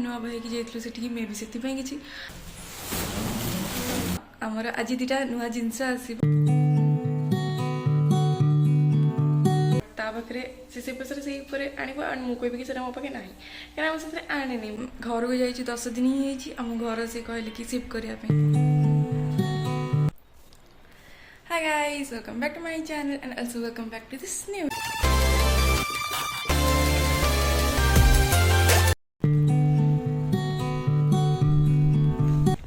नुआ भाई कि जाइलु सेठी मे भी सेति पई किछि हमर आज दिटा नुआ जिंस आसीबो ता पाखरे से पैसा से ऊपर आनिबो एंड मु कहबी कि सेटा मो पाखे नाही कारण हम से आनेनी घर को जाइछि 10 दिन ही हेछि हम घर से कहले कि शिफ्ट करिया पे Hi guys, welcome back to my channel and also welcome back to this new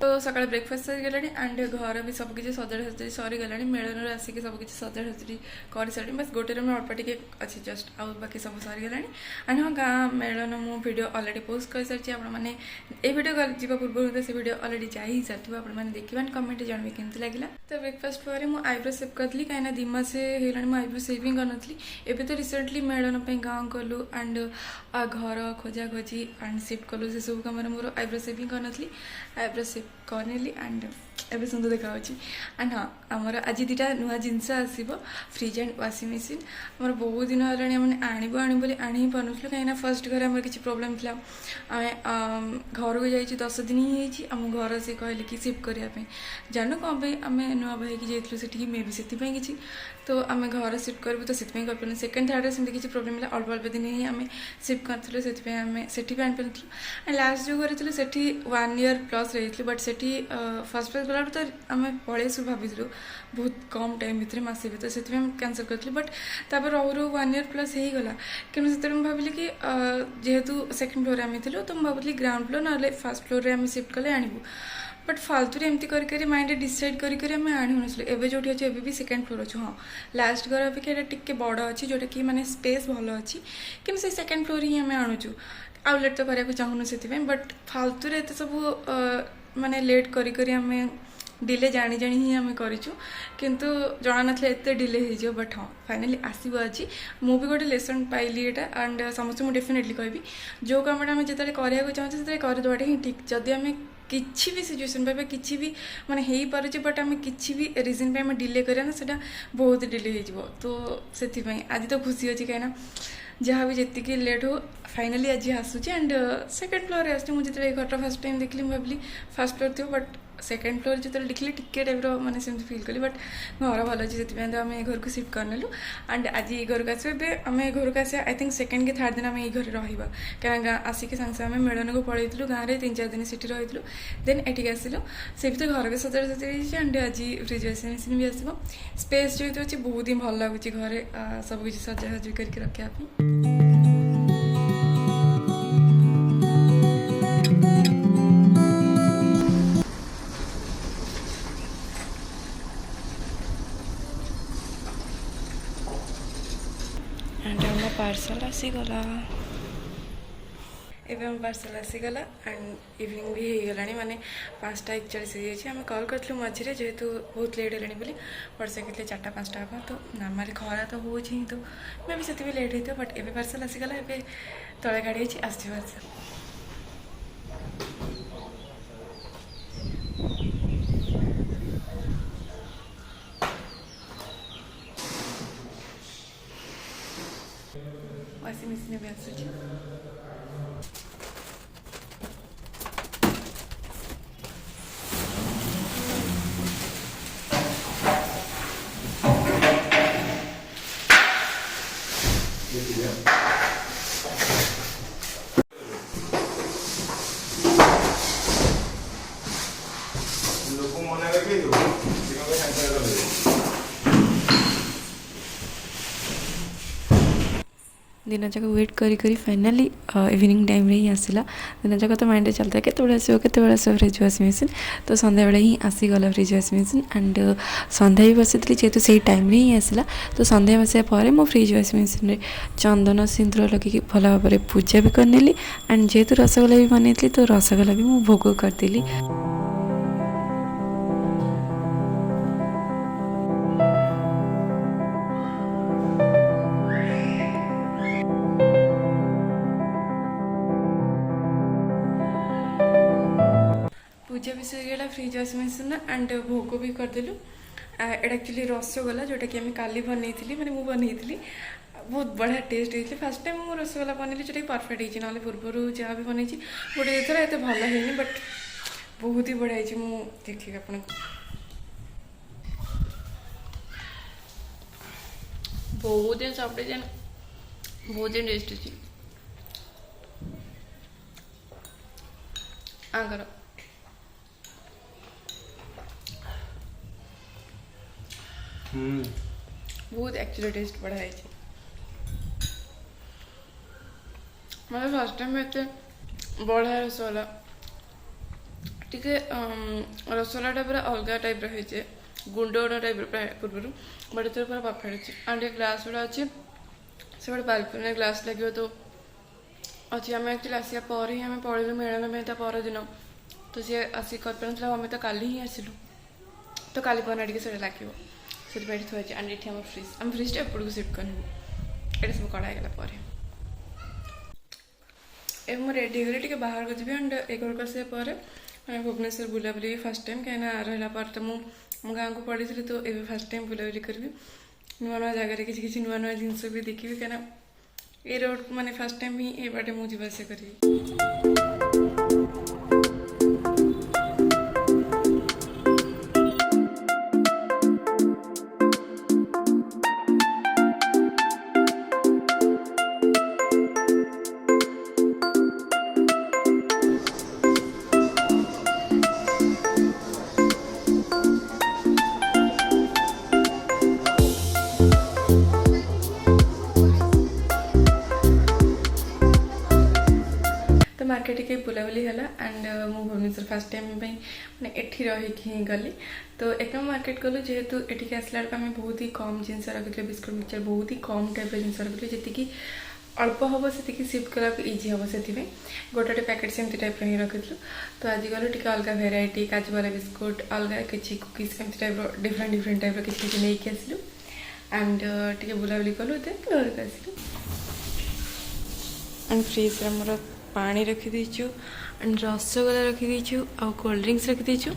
तो सकाल ब्रेकफास्ट सरी गलानी एंड घर भी सब किसी सजाड़ी सजाड़ी सरी गलानी मेलन आसिक सब किसी सजाड़ी सजाड़ी कर सारी बस गोटे में अल्प टे अच्छी जस्ट आउ बाकी सब सरी गलानी एंड हाँ गाँ मेलन मु वीडियो अलरेडी पोस्ट कर सारी आपने ये वीडियो जा पूर्व से वीडियो अलरेडी जा ही सारी आपने देखिए कमेंट जानवे केमती लगे तो ब्रेकफास्ट पर मुझे आईब्रो सेव करी कहीं 2 मास होगा मुझे आईब्रो सेविंग करनी एवं तो रिसेंटली मेलन गाँव गलु एंड घर खोजा खोजी एंड शिफ्ट कलु से सब कम मोर आईब्रो सेविंग करनी आईब्रो सेव करनेली एंड एवं सुंदर देखा एंड हाँ आमर आज दीटा नुआ जिनस आसो फ्रिज एंड वाशिंग मशीन आम बहुत दिन है आनबू बोली आनी पार्नु कहीं फर्स्ट घर आम किसी प्रोब्लेम था आम घर को जाइए 10 दिन ही आम घर से कहले कि शिफ्ट करने जानू कौन पे आम नुआ भाई कि जाइलु सेठी मे भी सेति पई किछि तो आम घर शिफ्ट करूँ तो से कर सेकेंड थर्ड से किसी प्रोब्लेम है अल्प अल्प दिन ही आम शिफ्ट करूँ से आम से आनी पार्थ एंड लास्ट जो घर थे 1 year प्लस रही बट से फर्स्ट फेज गला तो आम पलि आसू भाविलु बहुत कम टाइम भितर मसे भर से कैंसल करी बट तापर रहू 1 year प्लस हो गला कि से भाविली कि जेहेतु सेकेंड फ्लोर आम थी तो मुझे ग्राउंड फ्लोर ना फर्स्ट फ्लोर में शिफ्ट कले आणबू बट फालतू एमती कर माइंड डिसाइड कर आनी होनसलु एवं जो अच्छे एवं भी सेकेंड फ्लोर अच्छे हाँ लास्ट घर अपेक्षा टिके बड़ अच्छी जोटा कि माने स्पेस भल अच्छी कि से सेकेंड फ्लोर ही आम आणुचु आउलेट तो करने चाहूनु से बट फालतू एत सब माने लेट आम डिले जानी जानी ही आम करूँ किंतु जना ना एत डिले हो बट हाँ फाइनाली आसब आज मु भी गोटे लेसन पाइली यहाँ एंड समस्त मुझे डेफिनेटली कहबी जो कम आम जो कराया चाहूँ से करदेवाटा ही ठीक जदि आम किसी भी सिचुएसन पे किसी भी माने हो पारे बट आम किसी भी रिजन पे आम डिले करा ना सेटा बहुत डिले हो तो से आज तो खुशी अच्छी कहीं जहाँ भी जी लेट हो फाइनाली आज आसूँ एंड सेकेंड फ्लोर आसूँ मुझे घर फर्स्ट टाइम देखली भाविली फर्स्ट फ्लोर थी बट सेकेंड फ्लोर जो देखली टिके टाइप मैंने सेमती फिल कली बट घर भल अच्छे से आम घर को शिफ्ट करनेलु एंड आज ये घर को आसो आम घर को आस आई थिंक सेकेंड कि थर्ड दिन आम ये घर रहा क्या आसिक सागे सागे मेलन को पलैलु गाँव में 3-4 दिन से रही देन एटिक आसिलु से भी घर भी सजाड़ सजाड़ी एंड आज फ्रिज वाशिंग मशीन भी आसो स्पेस जो अच्छी बहुत ही भल लगुच घर सब किसी सजा सजी करके रखापी एंड आम पार्सल आसीगला एवं पार्सल आसीगला एंड इवनिंग भी हो गला माने 5:41 हो जाए आम कल करूँ मझे जेहेतु बहुत लेट है बोली वर्षा कहते 4-5 हम तो नॉर्मली खरा तो हो तो मे भी से लेट होता बट एवं पार्सल आसीगला ए तले गाड़ी आस वाशिंग मशीन भी आसूँ लोग मना करके दिन जाक वेट करी फाइनाली इवनिंग टाइम रे ही आसला दिन जाक तो माइंड चलता है केत आसो फ्रिज वाशिंग मशीन तो संध्या बेले ही आसीगला फ्रिज वाशिंग मशीन एंड संध्या भी बसी जेहेतु से टाइम रे ही आसला तो संध्या बसाया पर मो फ्रिज वाशिंग मशीन रे चंदन सिंदूर लगे भल भाव पूजा भी करनेली एंड जेहेतु रसगोला भी बनई तो रसगोला भी मु भोग करदेली पूजा भी सरीगला फ्रिज वाशिंग मशीन एंड भोग भी करदेलु एटा एक्चुअली रसगोला जोटा कि आम काली बनई माने मु बनई बहुत बढ़िया टेस्ट होती फास्ट टाइम मु रसगोला बनैली जो परफेक्ट होना पूर्वर जहाँ भी बनई गोटे थर एत भल है बट बहुत ही बढ़िया है मु देखिए आपको बहुत दिन सफ्ट है बहुत दिन टेस्ट अच्छी आकर बहुत एक्चुअली टेस्ट बढ़िया है मतलब फर्स्ट टाइम एते बढ़िया रसगोला टिके रसगोलाटा पूरा अलग टाइप रही गुंड गुंड टाइप पूर्व बट एथर पूरा परफेक्ट अच्छे एंड ग्लास गुड़ा अच्छे से गोटे बालकनी ग्लास लगे तो अच्छी आम एक्चुअली आसिया पर ही आम पड़ेलु मेलन में परदिन तो सी आसिक कर आम तो काली ही आसलु तो काली पहना टे से लगे से थोड़ी एंड ये आम फ्रिज एपड़ को सिफ्ट करूँ ये सब कड़ा ए मुझे रेडी हो गली बाहर को जी एंड एक घर कर मैं भुवनेश्वर बुलाबुली फर्स्ट टाइम कहीं रहा पर तो मो गाँव को पड़ी थी तो ये फर्स्ट टाइम बुलाबुली करी नुआ नुआ जगह किसी नुआ नुआ जिनस भी देखी कहीं ये रोड माने फर्स्ट टाइम ही ये बाटे मुझे जावास करी तो मार्केट के बुलाबुली है एंड मु भुवनेश्वर फर्स्ट टाइम मैंने एठी रही गली तो एक मार्केट गलु जेहेतु एटिक आसला आम बहुत ही कम जिनस रखी बिस्कुट मिक्सचर बहुत ही कम टाइप जिनस रखी जी अल्प हम से सिफ्ट करा इजी हम से गोटे पैकेट सेमती टाइप ही रखी तो आज गलु टी अलग भेराइटी काजू वाला बिस्कुट अलग किसी कुकीज केमती टाइप डिफरेंट डिफरेंट टाइप किसी नहीं आसलु एंड टी बुलाबुली कलु घर को आसलु एंड फ्रिज मोर पानी रखी दीचु एंड रसगोला रखी दीचु आ कोल्ड ड्रिंक्स रखी दीचु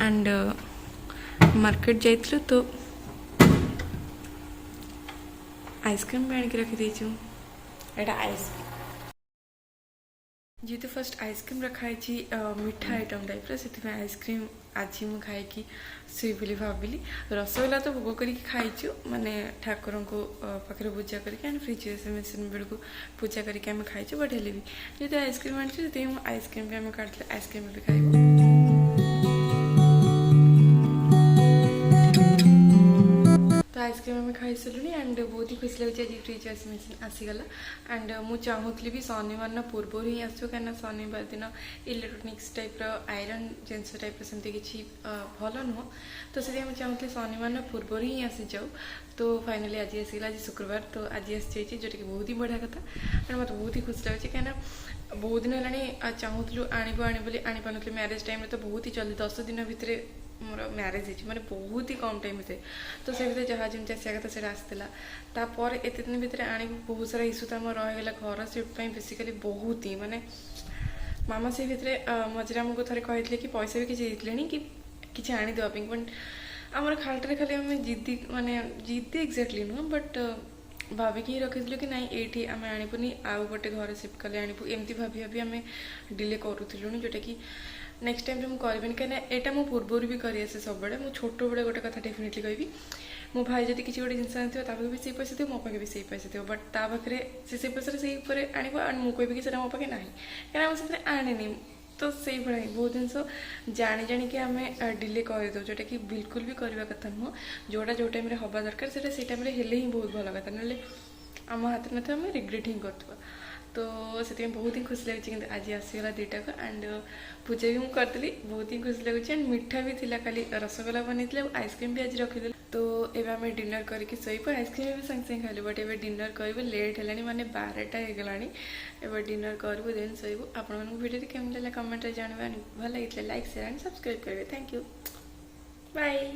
एंड मार्केट जाइलु तो आइसक्रीम भी आनिक रखी दीचु एटा आइसक्रीम जी तो फर्स्ट आइसक्रीम रखाई मीठा आइटम टाइप से आइसक्रीम आज मुझे खाई शुई भाविली रसगोला तो भोग कर खाईचु माने ठाकुर को पाखे पूजा करके फ्रिज मेसीन बेलू पूजा करके खाईचु बट हेल्ले भी जो आइसक्रीम आनी आइसक्रीम भी आम काटते आइसक्रीम भी खाइबू तो आइसक्रीम आम खाई सारूँ एंड बहुत ही खुशी लगे आज फ्रिज वाशिंग मशीन आसीगला एंड मुझे चाहूली भी शनिवार पूर्व ही आसो कहीं शनिवार दिन इलेक्ट्रोनिक्स टाइप आयरन जिनस टाइप सेमती किसी भल नुह तो से चाहूली शनिवार पूर्व ही आसी जाऊ तो फाइनाली आज आसीगला आज शुक्रवार तो आज आसी जोटा कि बहुत ही बढ़िया कथा एंड मतलब बहुत ही खुशी लगे कहीं बहुत दिन है चाहूलु आनी मैरेज टाइम तो बहुत ही जल्दी 10 दिन भितर मोर मैरेज है माने बहुत ही कम टाइम थे तो से भीतर जहाँ जमी आसा कथा से आसाला तापर एत दिन भितर आने बहुत सारा इश्यू तो आम रहीगला घर सिफ्ट बेसिकली बहुत ही माने मामा से भीतर मझे आमको थे कहते कि पैसा भी किसी देते कि किसी आनी देवाई बट आम खालटे खाली आम जिद्दी माने जिद्दी एक्जाक्टली नुह बट भाविकी रखी कि नाई ये आम आणपुनी आउ गोटे घर सिफ्ट कले आणबू एमती भाभी भाभी आम डिले करूँ जोटा कि नेक्स्ट टाइम मुझे करें कहीं यहाँ मो पूर्वर भी कर सब मुझे छोट बड़े गोटे कथा डेफिनेटली कहि मो भाई जब किसी गोटे जिन आनी भी से पैसा थो मो पाखे भी से पैसा थो बट ता पाखे से पैसा से आने मुझे कहि कि मो पाखे ना कहीं आने तो से भाई बहुत जिन जाणी जाणी कि आम डिले करदे जोटा कि बिल्कुल भी करवा कथा नुह जोटा जो टाइम हवा दरकार से टाइम ही बहुत भल कथा ना आम हाथ न आम रिग्रेट ही कर तो से बहुत ही खुशी लगे कि आज आसीगला दुईटाक एंड पूजा भी मुझे करी बहुत ही खुशी लगे एंड मीठा भी थी खाली रसगोला बनई आइसक्रीम भी आज रखीदे तो ये आम डिनर करके शोब आइसक्रीम भी संगे संगे खालु बट ए डिनर करूँ लेट है माने 12टा होगला ए डिनर करूँ देन शोबू आपण भिडियो केमी लगा कमेंट जानवा भल लगे लाइक शेयर एंड सब्सक्राइब करेंगे थैंक यू बाय।